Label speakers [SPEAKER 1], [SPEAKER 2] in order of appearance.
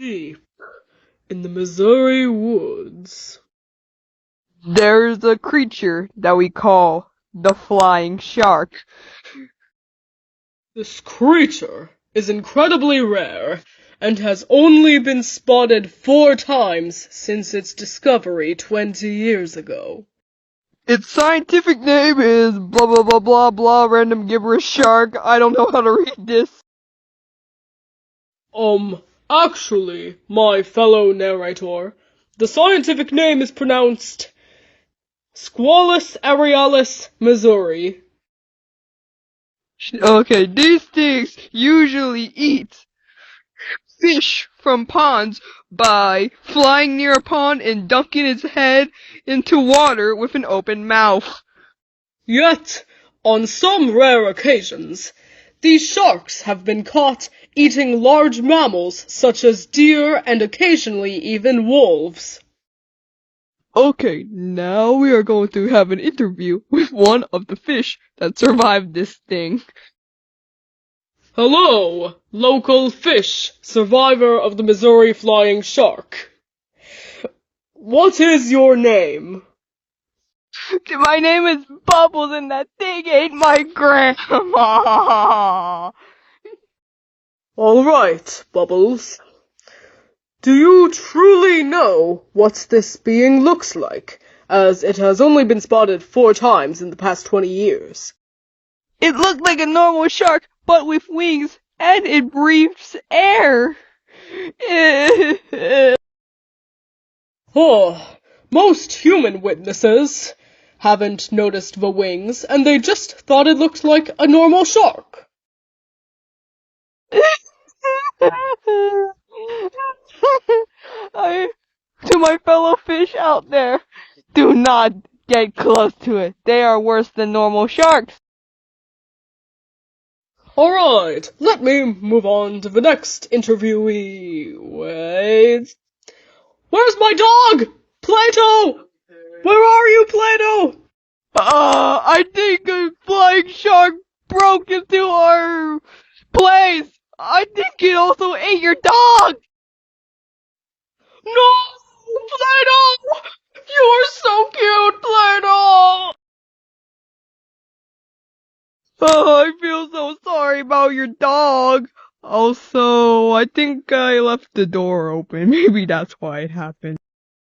[SPEAKER 1] Deep in the Missouri woods,
[SPEAKER 2] there's a creature that we call the flying shark.
[SPEAKER 1] this creature is incredibly rare and has only been spotted 4 times since its discovery 20 years ago.
[SPEAKER 2] Its scientific name is blah blah blah blah blah random gibberish shark. I don't know how to read this.
[SPEAKER 1] Actually, my fellow narrator, the scientific name is pronounced Squalus arealis missouri.
[SPEAKER 2] Okay, these things usually eat fish from ponds by flying near a pond and dunking its head into water with an open mouth.
[SPEAKER 1] Yet, on some rare occasions, these sharks have been caught eating large mammals such as deer and occasionally even wolves.
[SPEAKER 2] Okay, now we are going to have an interview with one of the fish that survived this thing.
[SPEAKER 1] Hello, local fish, survivor of the Missouri flying shark. What is your name?
[SPEAKER 2] My name is Bubbles and that thing ate my grandma.
[SPEAKER 1] All right, Bubbles. Do you truly know what this being looks like, as it has only been spotted 4 times in the past 20 years?
[SPEAKER 2] It looked like a normal shark, but with wings, and it breathes air.
[SPEAKER 1] Oh, most human witnesses haven't noticed the wings, and they just thought it looked like a normal shark.
[SPEAKER 2] To my fellow fish out there, do not get close to it. They are worse than normal sharks.
[SPEAKER 1] Alright, let me move on to the next interviewee. Wait. Where's my dog? Plato! Where are you, Plato?
[SPEAKER 2] I think a flying shark broke into our place. I think it also ate your dog.
[SPEAKER 1] No! Plato! You are so cute, Plato!
[SPEAKER 2] Oh, I feel so sorry about your dog. Also, I think I left the door open. Maybe that's why it happened.